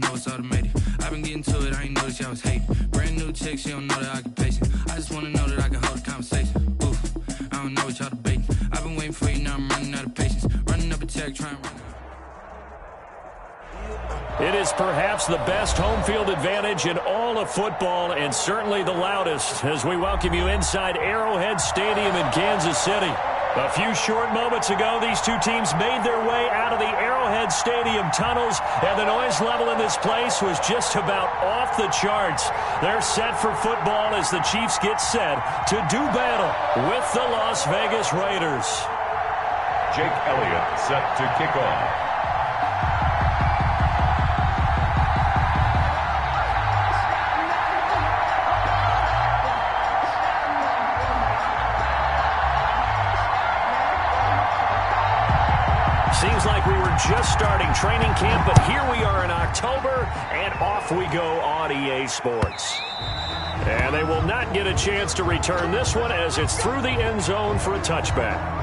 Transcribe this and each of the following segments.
know it's automated. I've been getting to it, I ain't noticed y'all was hating. Brand new chick, she don't know the occupation. I just wanna know that I can hold a conversation. Oof, I don't know what y'all debating. I've been waiting for you, now I'm running out of patience. Running up a check, trying to run. It is perhaps the best home field advantage in all of football, and certainly the loudest, as we welcome you inside Arrowhead Stadium in Kansas City. A few short moments ago, these two teams made their way out of the Arrowhead Stadium tunnels, and the noise level in this place was just about off the charts. They're set for football as the Chiefs get set to do battle with the Las Vegas Raiders. Jake Elliott set to kick off. Seems like we were just starting training camp, but here we are in October, and off we go on EA Sports. And they will not get a chance to return this one as it's through the end zone for a touchback.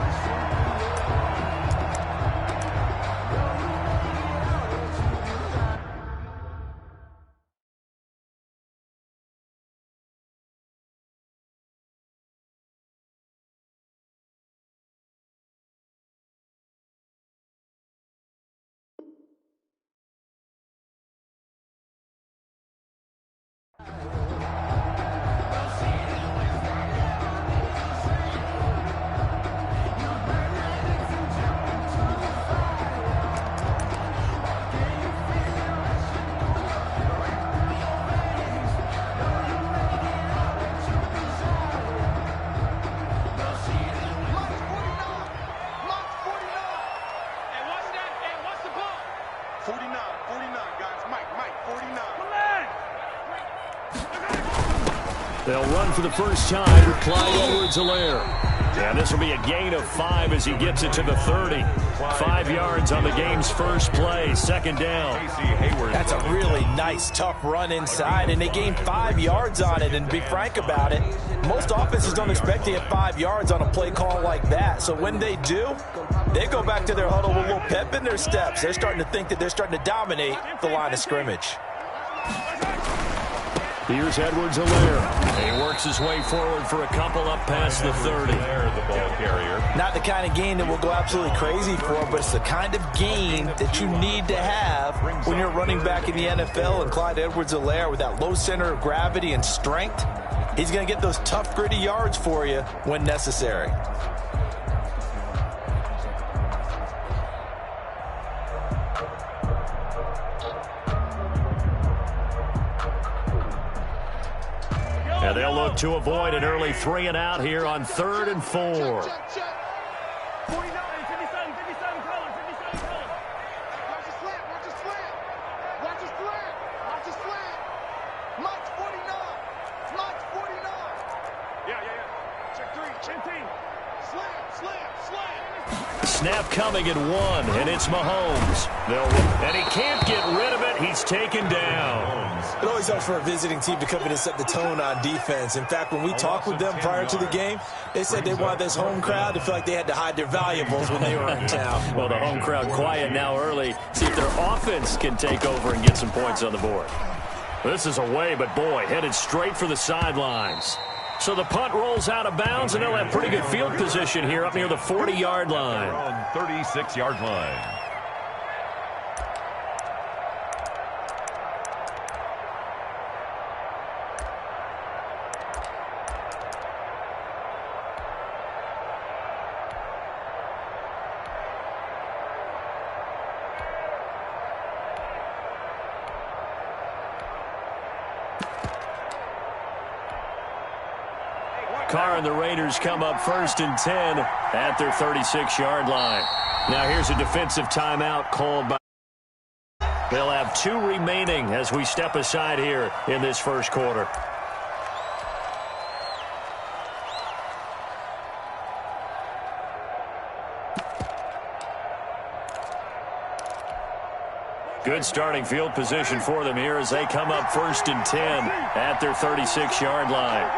They'll run for the first time with Clyde Edwards-Helaire. And this will be a gain of 5 as he gets it to the 30. 5 yards on the game's first play, second down. That's a really nice, tough run inside, and they gained 5 yards on it. And to be frank about it, most offenses don't expect to get 5 yards on a play call like that. So when they do, they go back to their huddle with a little pep in their steps. They're starting to think that they're starting to dominate the line of scrimmage. Here's Edwards-Helaire. He works his way forward for a couple up past the 30. The ball carrier. Not the kind of gain that will go absolutely crazy for, but it's the kind of gain that you need to have when you're running back in the NFL. And Clyde Edwards-Helaire, with that low center of gravity and strength, he's going to get those tough, gritty yards for you when necessary. And they'll look to avoid an early 3 and out here on 3rd and 4. Snap coming at 1, and it's Mahomes. And he can't get rid of it. He's taken down. It always helps for a visiting team to come in and set the tone on defense. In fact, when we talked with them prior to the game, they said they wanted this home crowd to feel like they had to hide their valuables when they were in town. Well, the home crowd quiet now early. See if their offense can take over and get some points on the board. This is away, but boy, headed straight for the sidelines. So the punt rolls out of bounds, and they'll have pretty good field position here up near the 40-yard line. On 36-yard line. Carr and the Raiders come up 1st and 10 at their 36-yard line. Now here's a defensive timeout called by. They'll have 2 remaining as we step aside here in this first quarter. Good starting field position for them here as they come up 1st and 10 at their 36-yard line.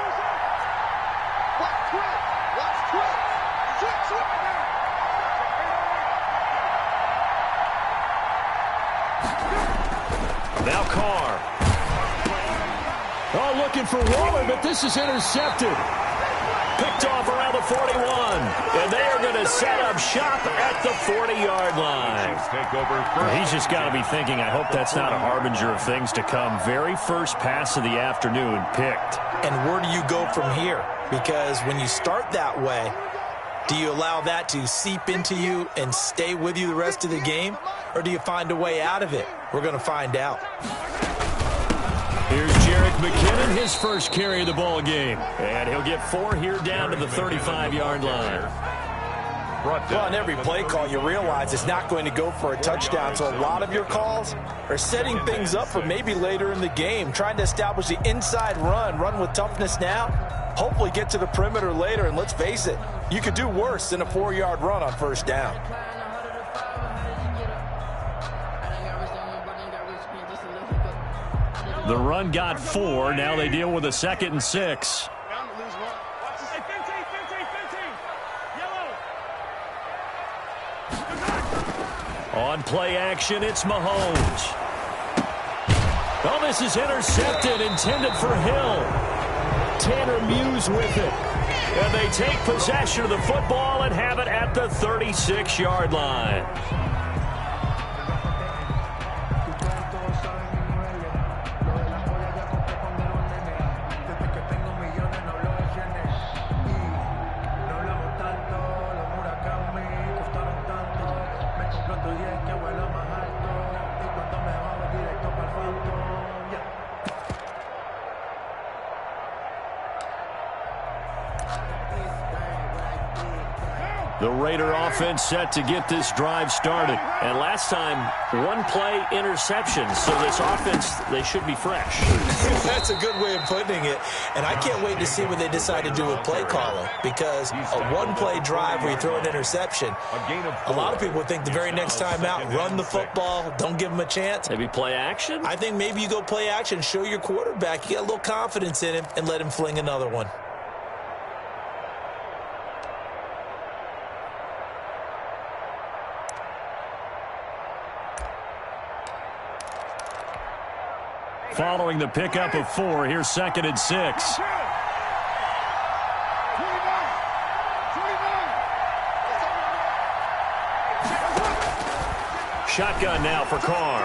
Now Carr. Oh, looking for Waller, but this is intercepted. Picked off around the 41. And they are going to set up shop at the 40-yard line. He's just got to be thinking, I hope that's not a harbinger of things to come. Very first pass of the afternoon picked. And where do you go from here? Because when you start that way, do you allow that to seep into you and stay with you the rest of the game? Or do you find a way out of it? We're going to find out. Here's Jerick McKinnon, his first carry of the ball game. And he'll get 4 here down to the 35-yard line. Well, on every play call, you realize it's not going to go for a touchdown. So a lot of your calls are setting things up for maybe later in the game, trying to establish the inside run with toughness now, hopefully get to the perimeter later. And let's face it, you could do worse than a 4-yard run on first down. The run got 4. Now they deal with a 2nd and 6. On play action, it's Mahomes. Oh, this is intercepted, intended for Hill. Tanner Muse with it. And they take possession of the football and have it at the 36-yard line. The Raider offense set to get this drive started. And last time, 1-play interception. So this offense, they should be fresh. That's a good way of putting it. And I can't wait to see what they decide to do with play calling. Because a 1-play drive where you throw an interception, a lot of people think the very next time out, run the football, don't give them a chance. Maybe play action? I think maybe you go play action, show your quarterback, you get a little confidence in him, and let him fling another one. Following the pickup of 4, here's 2nd and 6. Shotgun now for Carr.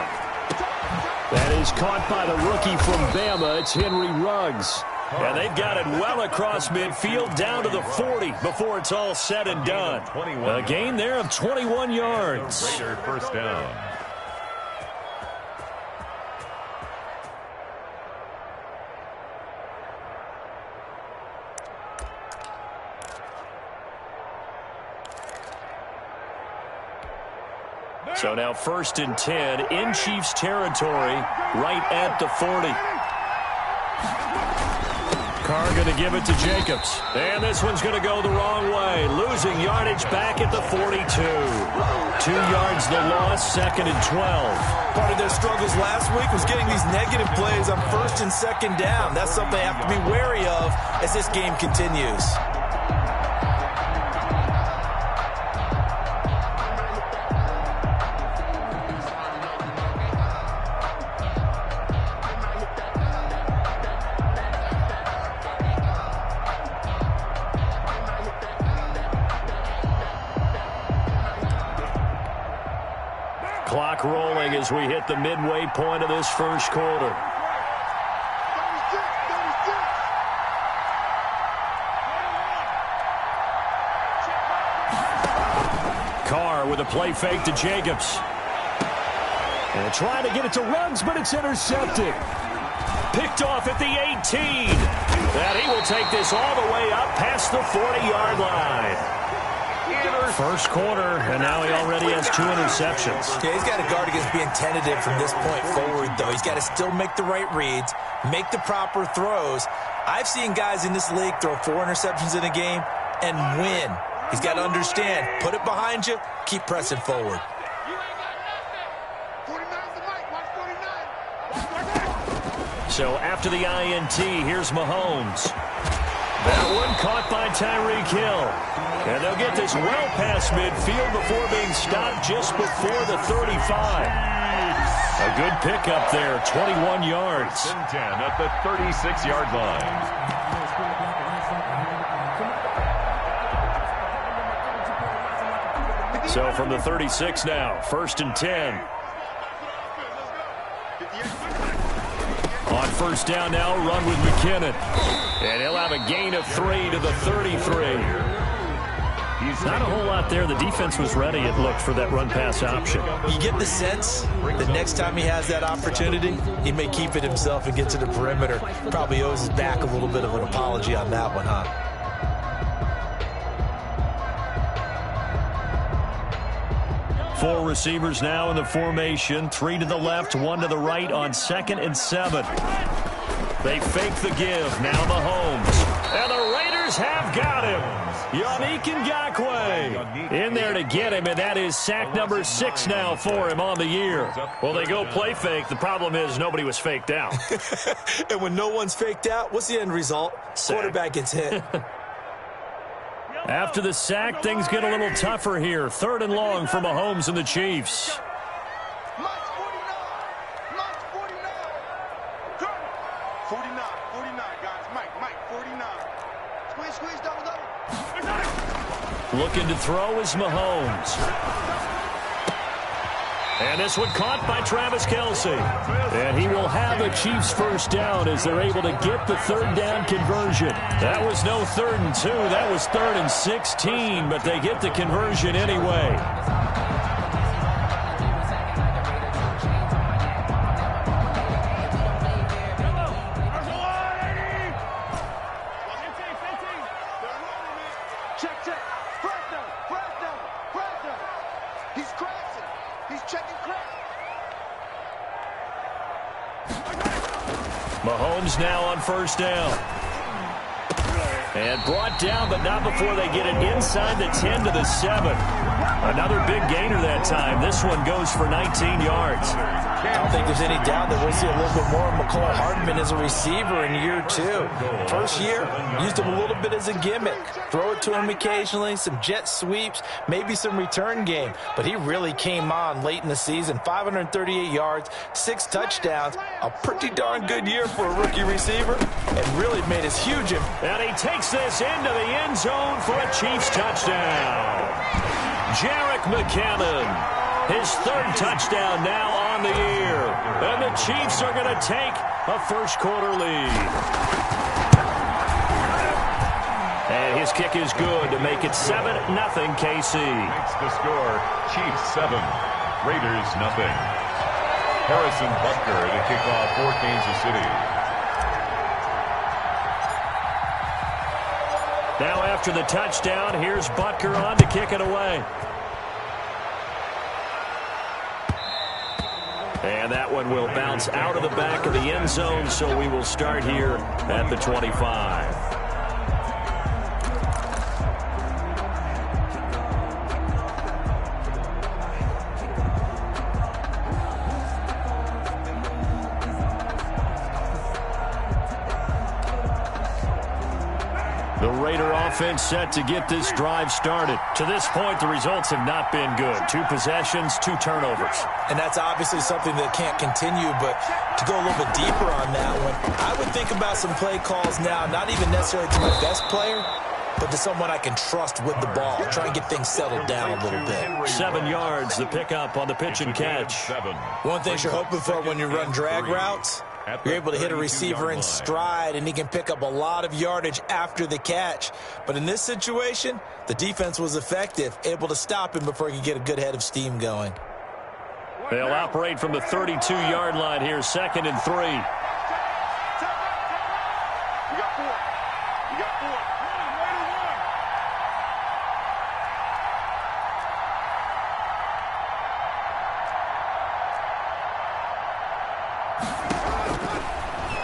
That is caught by the rookie from Bama. It's Henry Ruggs. And they've got it well across midfield down to the 40 before it's all said and done. A gain there of 21 yards. Raider first down. So now 1st and 10 in Chiefs territory, right at the 40. Carr going to give it to Jacobs. And this one's going to go the wrong way. Losing yardage back at the 42. 2 yards the loss, 2nd and 12. Part of their struggles last week was getting these negative plays on 1st and 2nd down. That's something they have to be wary of as this game continues. Clock rolling as we hit the midway point of this first quarter. Carr with a play fake to Jacobs. And trying to get it to Ruggs, but it's intercepted. Picked off at the 18. And he will take this all the way up past the 40-yard line. First quarter, and now he already has 2 interceptions. Yeah, he's got to guard against being tentative from this point forward, though. He's got to still make the right reads, make the proper throws. I've seen guys in this league throw 4 interceptions in a game and win. He's got to understand, put it behind you, keep pressing forward. So after the INT, here's Mahomes. That one caught by Tyreek Hill. And they'll get this well past midfield before being stopped just before the 35. A good pickup there, 21 yards. 10 at the 36-yard line. So from the 36 now, 1st and 10. On 1st down now, run with McKinnon. And he'll have a gain of 3 to the 33. Not a whole lot there. The defense was ready, it looked, for that run-pass option. You get the sense that next time he has that opportunity, he may keep it himself and get to the perimeter. Probably owes his back a little bit of an apology on that one, huh? Four receivers now in the formation. 3 to the left, 1 to the right on 2nd and 7. They fake the give. Now Mahomes. And the Raiders have got him. Yannick Ngakoue in there to get him, and that is sack number 6 now for him on the year. Well, they go play fake. The problem is nobody was faked out. And when no one's faked out, what's the end result? Sack. Quarterback gets hit. After the sack, things get a little tougher here. 3rd and long for Mahomes and the Chiefs. Mike's 49, guys. Mike, 49. Squeeze, double. Looking to throw is Mahomes. And this one caught by Travis Kelce. And he will have the Chiefs 1st down as they're able to get the 3rd down conversion. That was no 3rd and 2. That was 3rd and 16, but they get the conversion anyway. Mahomes now on 1st down. And brought down, but not before they get it inside the 10 to the 7. Another big gainer that time. This one goes for 19 yards. I don't think there's any doubt that we'll see a little bit more of McCall Hardman as a receiver in year 2. First year, used him a little bit as a gimmick. Throw it to him occasionally, some jet sweeps, maybe some return game. But he really came on late in the season. 538 yards, 6 touchdowns. A pretty darn good year for a rookie receiver. And really made his huge impact. And he takes this into the end zone for a Chiefs touchdown. Jerick McKinnon, his 3rd touchdown now on the year. And the Chiefs are going to take a 1st quarter lead. And his kick is good to make it 7-0 KC. Makes the score, Chiefs 7, Raiders 0. Harrison Butker to kick off for Kansas City. Now after the touchdown, here's Butker on to kick it away. And that one will bounce out of the back of the end zone, so we will start here at the 25. The Raider offense set to get this drive started. To this point, the results have not been good. 2 possessions, 2 turnovers. And that's obviously something that can't continue, but to go a little bit deeper on that one, I would think about some play calls now, not even necessarily to my best player, but to someone I can trust with the ball. Try and get things settled down a little bit. 7 yards, the pickup on the pitch and catch. One thing you're hoping for when you run drag routes, you're able to hit a receiver in stride, and he can pick up a lot of yardage after the catch. But in this situation, the defense was effective, able to stop him before he could get a good head of steam going. They'll operate from the 32-yard line here, 2nd and 3. You got 4.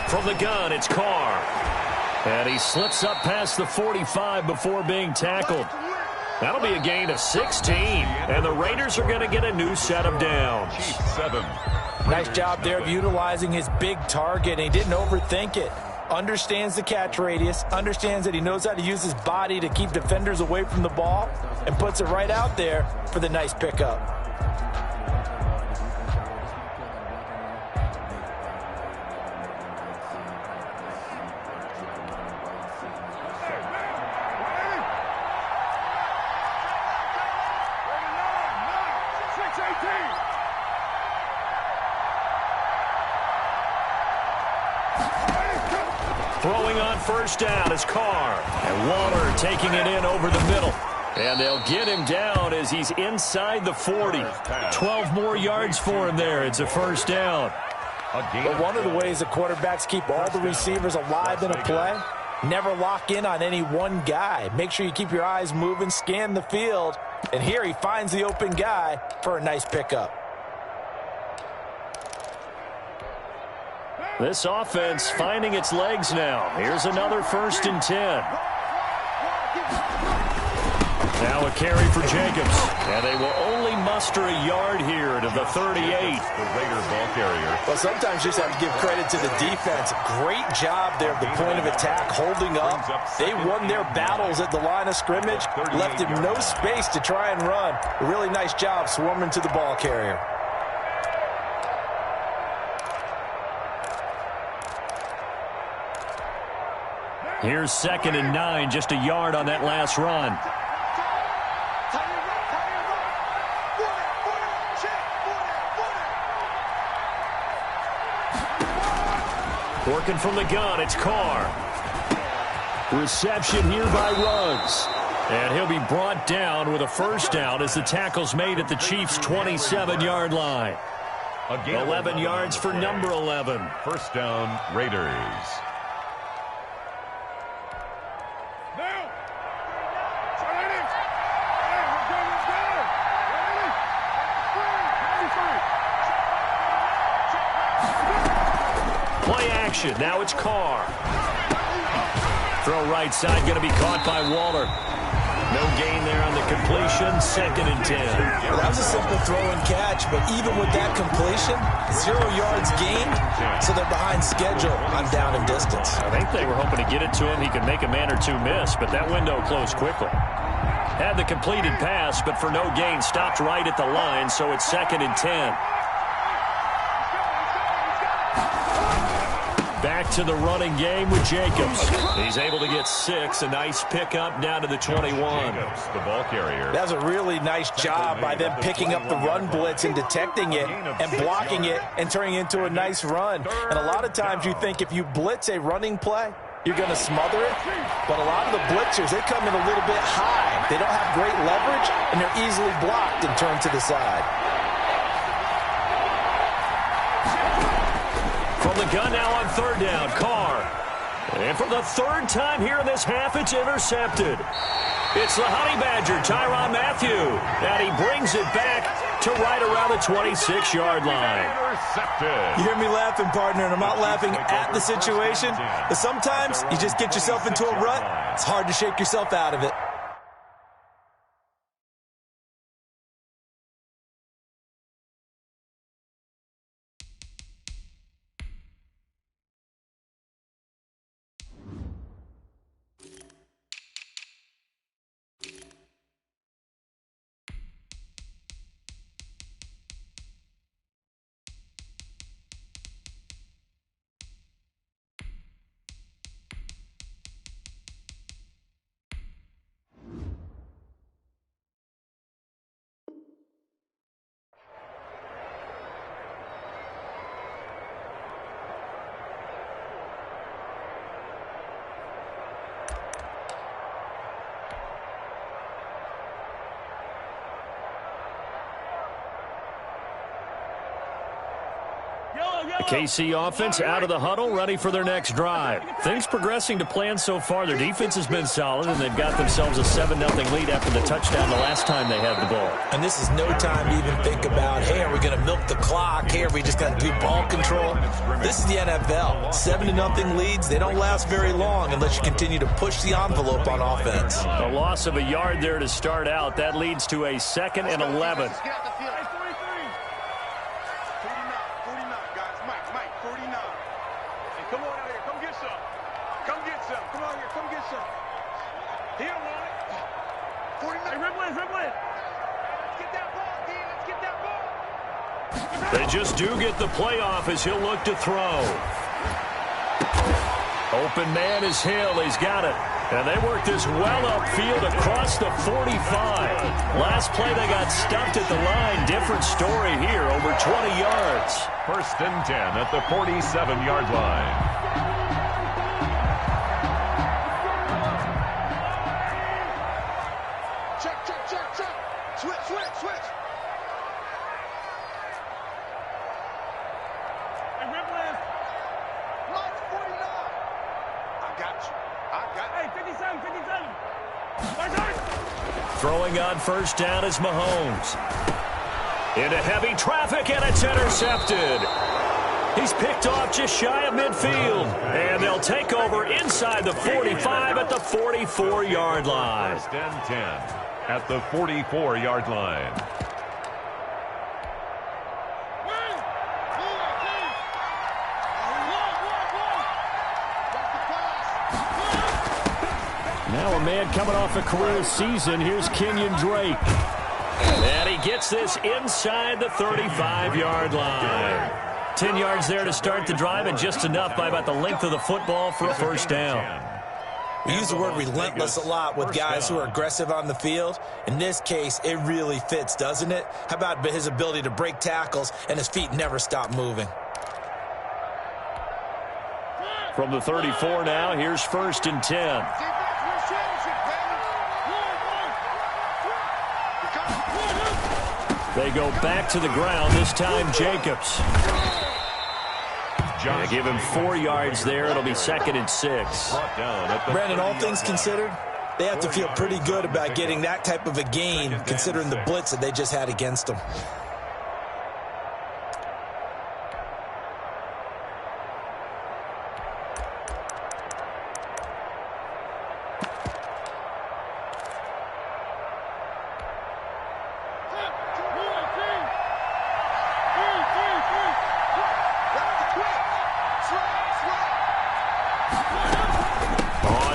From the gun, it's Carr. And he slips up past the 45 before being tackled. That'll be a gain of 16. And the Raiders are going to get a new set of downs. Chiefs 7. Nice job there of utilizing his big target, and he didn't overthink it. Understands the catch radius, understands that he knows how to use his body to keep defenders away from the ball, and puts it right out there for the nice pickup. Throwing on first down is Carr. And Waller taking it in over the middle. And they'll get him down as he's inside the 40. 12 more yards for him there. It's a first down. But one of the ways the quarterbacks keep all the receivers alive in a play, never lock in on any one guy. Make sure you keep your eyes moving, scan the field. And here he finds the open guy for a nice pickup. This offense finding its legs now. Here's another 1st and 10. Now a carry for Jacobs. And they will only muster a yard here to the 38. The Raider ball carrier. Well, sometimes you just have to give credit to the defense. Great job there at the point of attack, holding up. They won their battles at the line of scrimmage, left him no space to try and run. A really nice job swarming to the ball carrier. Here's 2nd and 9, just a yard on that last run. Working from the gun, it's Carr. Reception here by Ruggs. And he'll be brought down with a first down as the tackle's made at the Chiefs' 27-yard line. 11 yards for number 11. First down, Raiders. Play action. Now it's Carr. Throw right side, going to be caught by Waller. No gain there on the completion. 2nd and 10. Well, that was a simple throw and catch, but even with that completion, 0 yards gained, so they're behind schedule on down and distance. I think they were hoping to get it to him. He could make a man or two miss, but that window closed quickly. Had the completed pass, but for no gain, stopped right at the line, so it's 2nd and 10. Back to the running game with Jacobs. He's able to get 6. A nice pickup down to the 21. Jacobs, the ball carrier. That was a really nice job by them picking up the run blitz and detecting it and blocking it and turning it into a nice run. And a lot of times you think if you blitz a running play, you're going to smother it. But a lot of the blitzers, they come in a little bit high. They don't have great leverage, and they're easily blocked and turned to the side. From the gun now on 3rd down, Carr. And for the 3rd time here in this half, it's intercepted. It's the Honey Badger, Tyrann Mathieu. And he brings it back to right around the 26-yard line. You hear me laughing, partner, and I'm not laughing at the situation. But sometimes you just get yourself into a rut. It's hard to shake yourself out of it. The KC offense out of the huddle, ready for their next drive. Things progressing to plan so far. Their defense has been solid, and they've got themselves a 7-0 lead after the touchdown the last time they had the ball. And this is no time to even think about, hey, are we going to milk the clock? Hey, are we just going to do ball control? This is the NFL. 7-0 leads, they don't last very long unless you continue to push the envelope on offense. A loss of a yard there to start out. That leads to a 2nd and 11. They just do get the playoff as he'll look to throw. Open man is Hill. He's got it. And they work this well upfield across the 45. Last play they got stuffed at the line. Different story here, over 20 yards. 1st and 10 at the 47-yard line. Throwing on first down is Mahomes. Into heavy traffic, and it's intercepted. He's picked off just shy of midfield. And they'll take over inside the 45 at the 44-yard line. First and 10 at the 44-yard line. Now a man coming off a career season. Here's Kenyon Drake. And he gets this inside the 35-yard line. 10 yards there to start the drive, and just enough by about the length of the football for a first down. We use the word relentless a lot with guys who are aggressive on the field. In this case, it really fits, doesn't it? How about his ability to break tackles and his feet never stop moving? From the 34 now, here's first and 10. They go back to the ground, this time Jacobs. Give him 4 yards there. It'll be second and 6. Brandon, all things considered, they have to feel pretty good about getting that type of a gain, considering the blitz that they just had against them.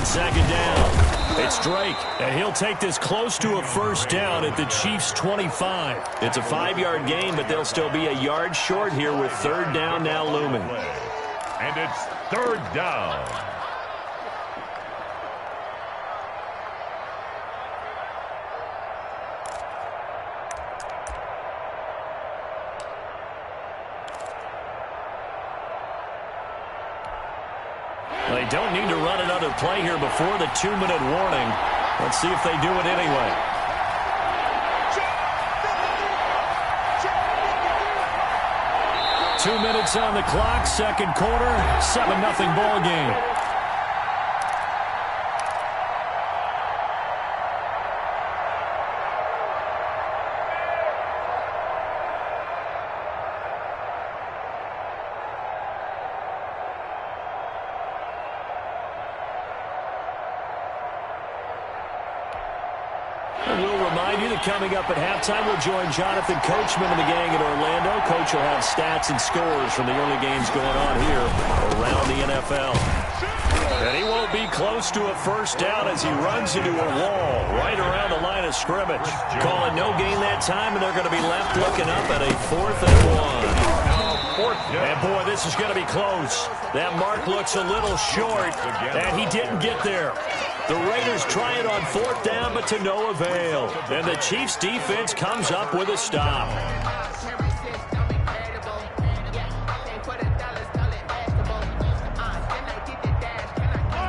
Second down. It's Drake, and he'll take this close to a first down at the Chiefs' 25. It's a 5-yard gain, but they'll still be a yard short here with third down now looming. And it's third down. They don't need to run another play here before the 2-minute warning. Let's see if they do it anyway. Two minutes on the clock, second quarter, 7-0 ball game. Coming up at halftime, we'll join Jonathan Coachman and the gang in Orlando. Coach will have stats and scores from the early games going on here around the NFL. And he won't be close to a first down as he runs into a wall right around the line of scrimmage. Calling no gain that time, and they're going to be left looking up at a 4th and 1. And boy, this is going to be close. That mark looks a little short, and he didn't get there. The Raiders try it on 4th down, but to no avail. And the Chiefs' defense comes up with a stop.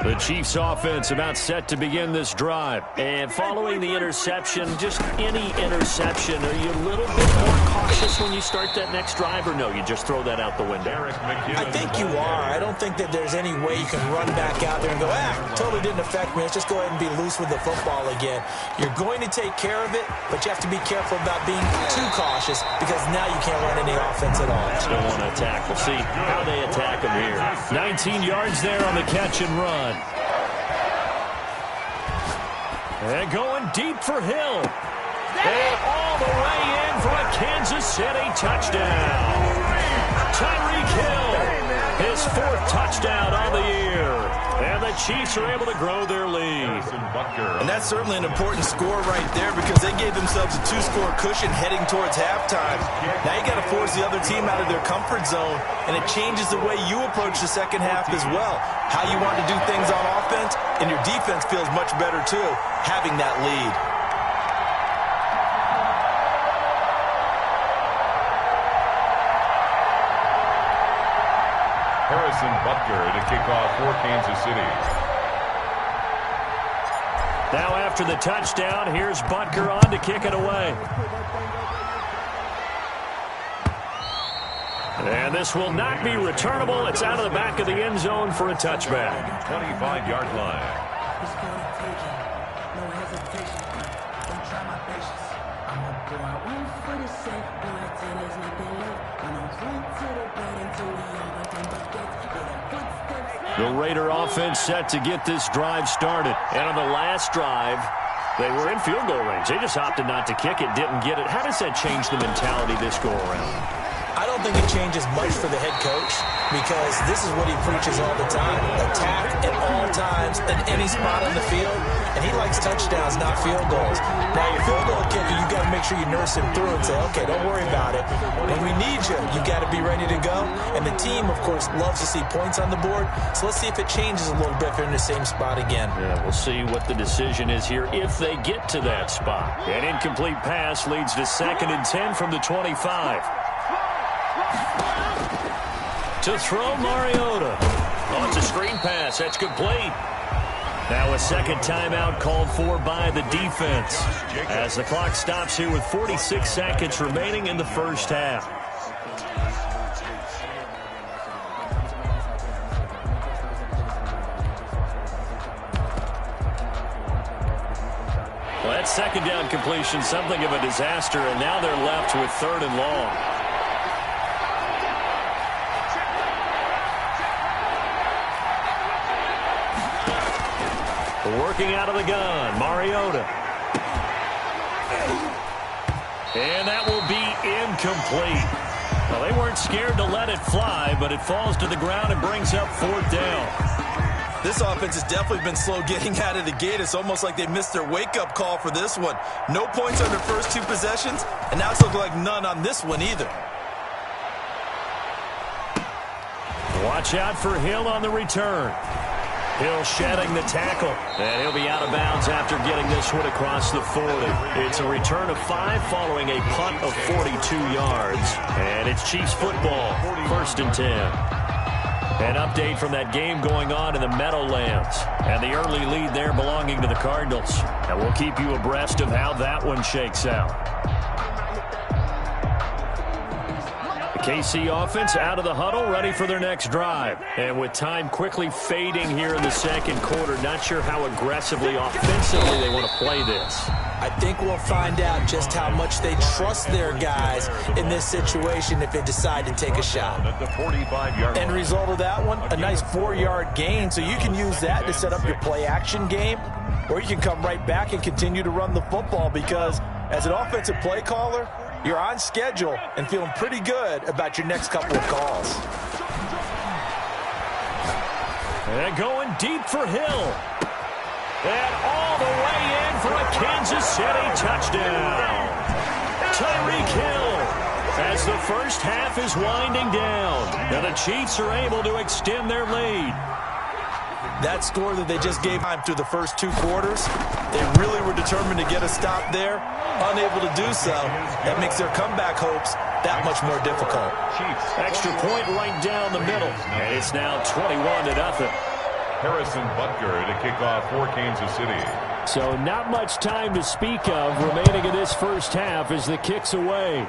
The Chiefs offense about set to begin this drive. And following the interception, just any interception, are you a little bit more cautious when you start that next drive, or no, you just throw that out the window? I think you are. I don't think that there's any way you can run back out there and go, totally didn't affect me. Let's just go ahead and be loose with the football again. You're going to take care of it, but you have to be careful about being too cautious because now you can't run any offense at all. Still want to attack. We'll see how they attack them here. 19 yards there on the catch and run. And going deep for Hill. And all the way in for a Kansas City touchdown. Tyreek Hill, his 4th touchdown on the year. And the Chiefs are able to grow their lead. And that's certainly an important score right there because they gave themselves a 2-score cushion heading towards halftime. Now you got to force the other team out of their comfort zone, and it changes the way you approach the second half as well. How you want to do things on offense, and your defense feels much better too, having that lead. Harrison Butker to kick off for Kansas City. Now after the touchdown, here's Butker on to kick it away. And this will not be returnable. It's out of the back of the end zone for a touchback. 25-yard line. The Raider offense set to get this drive started. And on the last drive, they were in field goal range. They just opted not to kick it, didn't get it. How does that change the mentality this go around? I don't think it changes much for the head coach because this is what he preaches all the time. Attack at all times in any spot on the field. And he likes touchdowns, not field goals. Now, your field goal kicker, you got to make sure you nurse him through and say, okay, don't worry about it. When we need you, you got to be ready to go. And the team, of course, loves to see points on the board. So let's see if it changes a little bit if they're in the same spot again. Yeah, we'll see what the decision is here if they get to that spot. An incomplete pass leads to 2nd and 10 from the 25. To throw, Mariota. Oh, it's a screen pass. That's complete. Now a second timeout called for by the defense as the clock stops here with 46 seconds remaining in the first half. Well, that second down completion, something of a disaster, and now they're left with 3rd and long. Working out of the gun, Mariota. And that will be incomplete. Well, they weren't scared to let it fly, but it falls to the ground and brings up 4th down. This offense has definitely been slow getting out of the gate. It's almost like they missed their wake-up call for this one. No points on their first 2 possessions, and now it's looking like none on this one either. Watch out for Hill on the return. Hill shedding the tackle, and he'll be out of bounds after getting this one across the 40. It's a return of 5 following a punt of 42 yards, and it's Chiefs football, 1st and 10. An update from that game going on in the Meadowlands, and the early lead there belonging to the Cardinals. And we'll keep you abreast of how that one shakes out. KC offense out of the huddle, ready for their next drive. And with time quickly fading here in the second quarter, not sure how aggressively, offensively they want to play this. I think we'll find out just how much they trust their guys in this situation if they decide to take a shot. At the 45-yard End result of that one, a nice 4-yard gain, so you can use that to set up your play-action game, or you can come right back and continue to run the football because as an offensive play caller, you're on schedule and feeling pretty good about your next couple of calls. And going deep for Hill. And all the way in for a Kansas City touchdown. Tyreek Hill as the first half is winding down. Now the Chiefs are able to extend their lead. That score that they just gave time through the first 2 quarters, they really were determined to get a stop there. Unable to do so, that makes their comeback hopes that much more difficult. Extra point right down the middle, and it's now 21-0. Harrison Butker to kick off for Kansas City. So not much time to speak of remaining in this first half as the kick's away.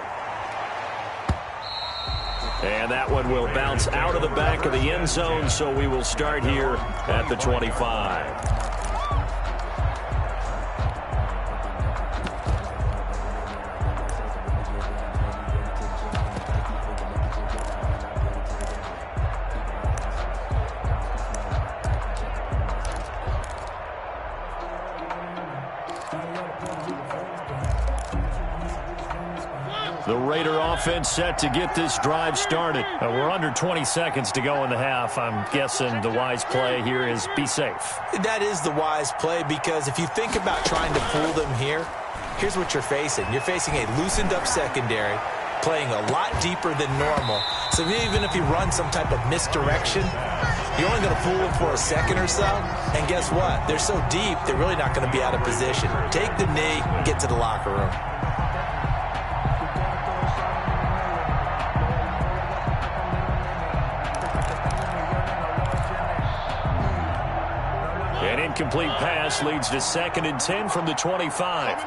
And that one will bounce out of the back of the end zone, so we will start here at the 25. The Raider offense set to get this drive started. We're under 20 seconds to go in the half. I'm guessing the wise play here is be safe. That is the wise play because if you think about trying to fool them here, here's what you're facing. You're facing a loosened up secondary, playing a lot deeper than normal. So even if you run some type of misdirection, you're only going to fool them for a second or so. And guess what? They're so deep, they're really not going to be out of position. Take the knee, get to the locker room. An incomplete pass leads to 2nd and 10 from the 25.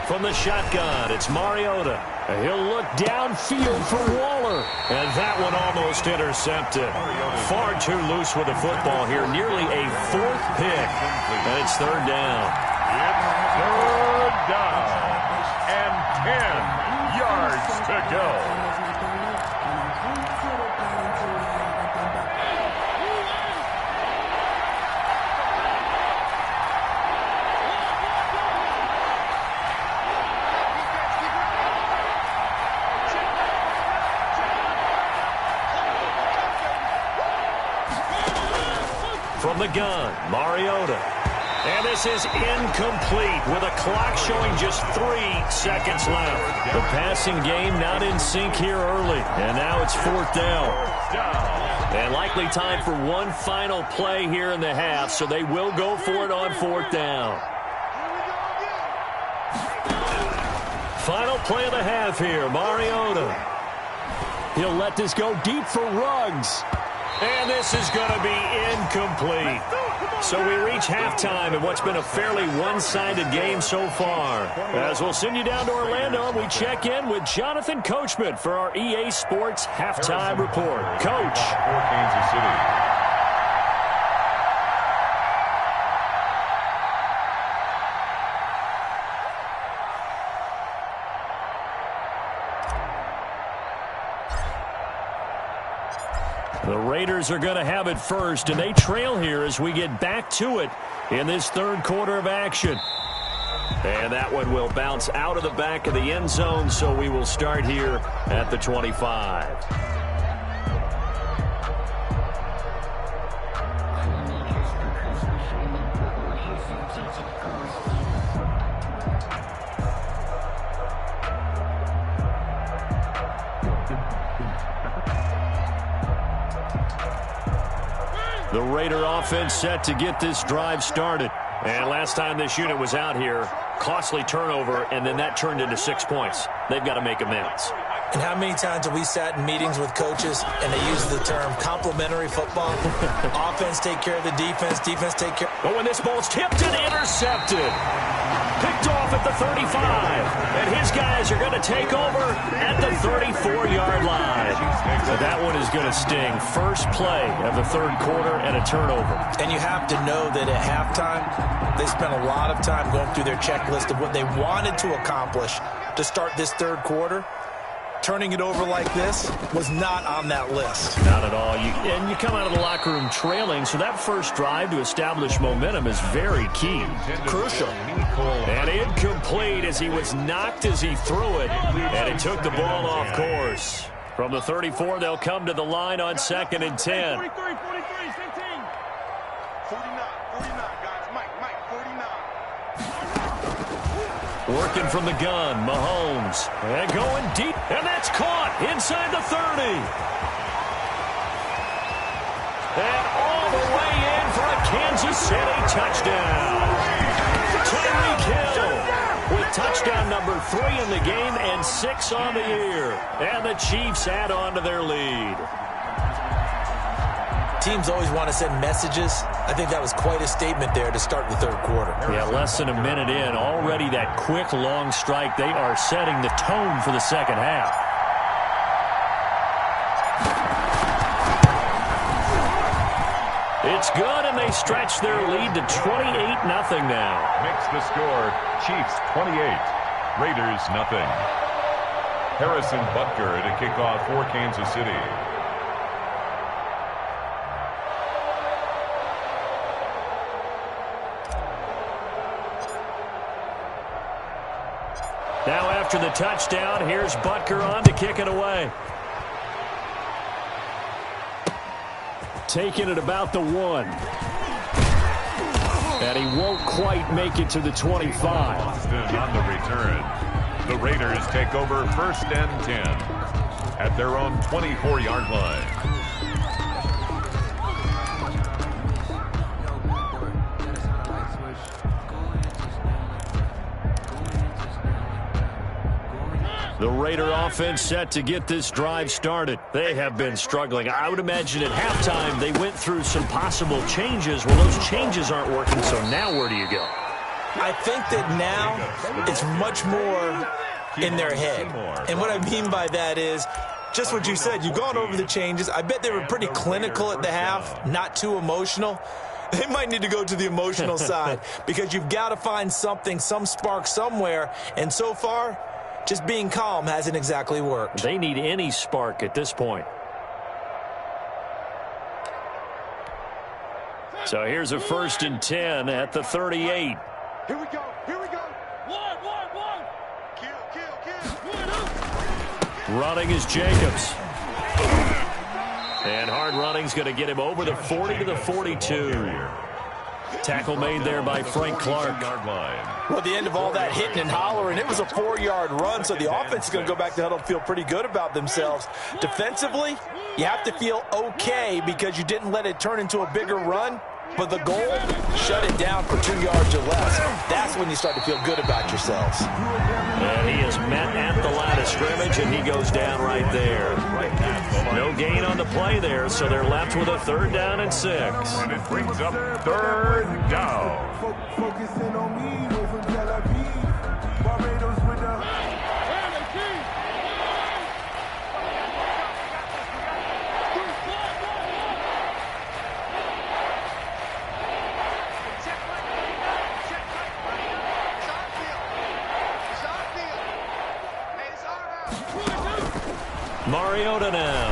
From the shotgun, it's Mariota. He'll look downfield for Waller. And that one almost intercepted. Far too loose with the football here. Nearly a 4th pick. And it's 3rd down. It's third down and 10 yards to go. From the gun, Mariota. And this is incomplete with a clock showing just 3 seconds left. The passing game not in sync here early. And now it's 4th down. And likely time for one final play here in the half, so they will go for it on 4th down. Final play of the half here, Mariota. He'll let this go deep for Ruggs. And this is going to be incomplete. So we reach halftime in what's been a fairly one-sided game so far. As we'll send you down to Orlando, we check in with Jonathan Coachman for our EA Sports Halftime Report. Coach. For Kansas City. The Raiders are going to have it first, and they trail here as we get back to it in this third quarter of action. And that one will bounce out of the back of the end zone, so we will start here at the 25. The Raider offense set to get this drive started. And last time this unit was out here, costly turnover, and then that turned into 6 points. They've got to make amends. And how many times have we sat in meetings with coaches and they use the term complementary football? Offense take care of the defense, defense take care. But when this ball's tipped and intercepted, picked off at the 35, and his guys are going to take over at the 34-yard line. So that one is going to sting. First play of the third quarter and a turnover. And you have to know that at halftime, they spent a lot of time going through their checklist of what they wanted to accomplish to start this third quarter. Turning it over like this was not on that list. Not at all. And you come out of the locker room trailing, so that first drive to establish momentum is very key. Crucial. And incomplete as he was knocked as he threw it, and he took the ball off course. From the 34, they'll come to the line on 2nd and 10. 49, guys. Mike, 49. Working from the gun, Mahomes. And going deep, and that's caught inside the 30. And all the way in for a Kansas City touchdown. Tyreek Hill with touchdown number 3 in the game and 6 on the year. And the Chiefs add on to their lead. Teams always want to send messages. I think that was quite a statement there to start the third quarter. Yeah, less than a minute in. Already that quick, long strike. They are setting the tone for the second half. It's good, and they stretch their lead to 28-0 now. Makes the score Chiefs 28, Raiders nothing. Harrison Butker at a kickoff for Kansas City. Now after the touchdown, here's Butker on to kick it away. Taking it about the 1. And he won't quite make it to the 25. Boston on the return. The Raiders take over 1st and 10 at their own 24-yard line. The Raider offense set to get this drive started. They have been struggling. I would imagine at halftime they went through some possible changes. Well, those changes aren't working, so now where do you go? I think that now it's much more in their head. And what I mean by that is just what you said. You've gone over the changes. I bet they were pretty clinical at the half, not too emotional. They might need to go to the emotional side because you've got to find something, some spark somewhere. And so far, just being calm hasn't exactly worked. They need any spark at this point. So here's a 1st and 10 at the 38. Here we go. Here we go. One. Kill. Running is Jacobs. And hard running's going to get him over the 40 to the 42. Tackle made there by Frank Clark. Well, at the end of all that hitting and hollering, it was a 4-yard run, so the offense is going to go back to the huddle and feel pretty good about themselves. Defensively, you have to feel okay because you didn't let it turn into a bigger run, but the goal, shut it down for 2 yards or less. That's when you start to feel good about yourselves. And he is met at the line of scrimmage, and he goes down right there. No gain on the play there, so they're left with a 3rd down and 6. And it brings up 3rd down. Focusing on me, we're from Tel Aviv. Barbados with the... Mariota now.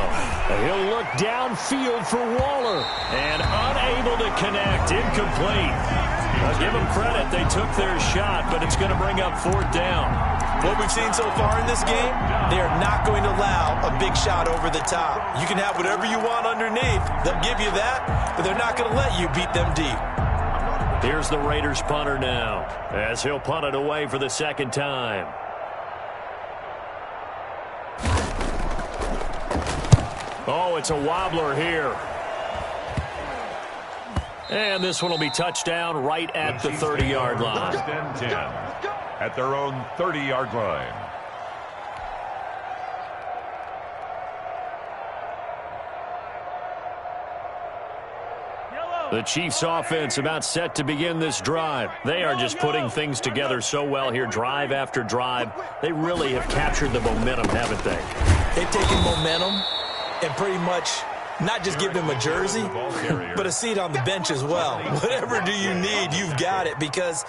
He'll look downfield for Waller. And unable to connect. Incomplete. I'll give them credit. They took their shot, but it's going to bring up 4th down. What we've seen so far in this game, they are not going to allow a big shot over the top. You can have whatever you want underneath. They'll give you that, but they're not going to let you beat them deep. Here's the Raiders punter now, as he'll punt it away for the 2nd time. Oh, it's a wobbler here. And this one will be touchdown right at the 30-yard line. 1st and 10 at their own 30-yard line. The Chiefs offense about set to begin this drive. They are just putting things together so well here, drive after drive. They really have captured the momentum, haven't they? They've taken momentum and pretty much not just give them a jersey, but a seat on the bench as well. Whatever do you need, you've got it, because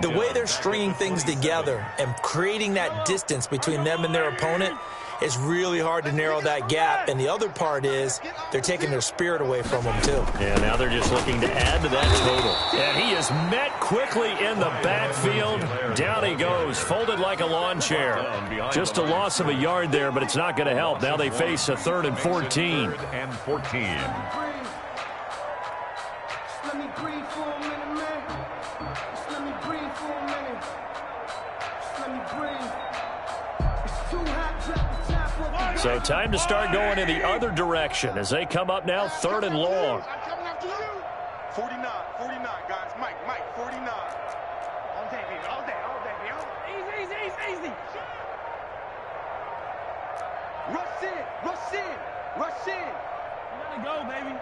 the way they're stringing things together and creating that distance between them and their opponent is really hard to narrow that gap. And the other part is they're taking their spirit away from them, too. Yeah, now they're just looking to add to that total. And he is met quickly in the backfield. Down he goes, folded like a lawn chair. Just a loss of a yard there, but it's not going to help. Now they face a 3rd and 14. 3rd and 14. Let me breathe for a minute, man. Just let me breathe for a minute. Just let me breathe. It's too hot, drop the top of the... So time to start going in the other direction as they come up now 3rd and long. I'm coming after you. 49, guys. Mike, 49. All day, baby. Easy. Rush in. You gotta go, baby.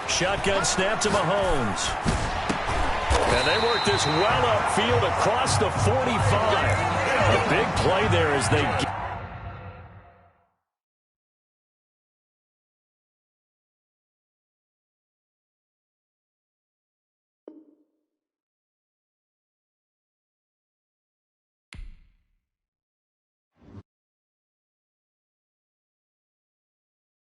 Shotgun snap to Mahomes. And they work this well upfield across the 45. A big play there as they